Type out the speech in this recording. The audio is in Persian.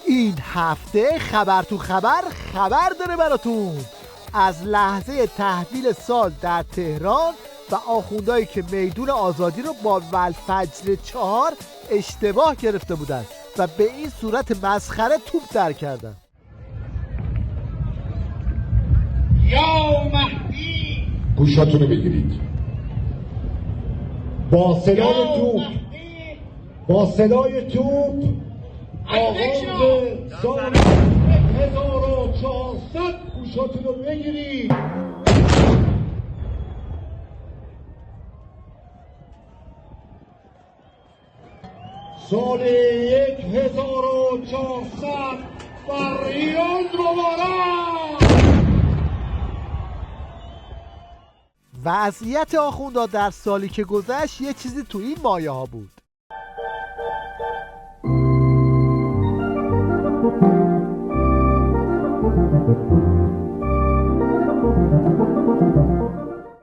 این هفته خبر تو خبر داره براتون از لحظه تحویل سال در تهران و آخوندهایی که میدون آزادی رو با ولفجر 4 اشتباه گرفته بودن و به این صورت مسخره توپ در کردن. یا مهدی گوشاتونو بگیرید. با صدای توپ آغاز سال 1400 گوشاتونو بگیرید. سال 1400 فریاد مبارک. وضعیت آخوندها در سالی که گذشت یه چیزی تو این مایه ها بود.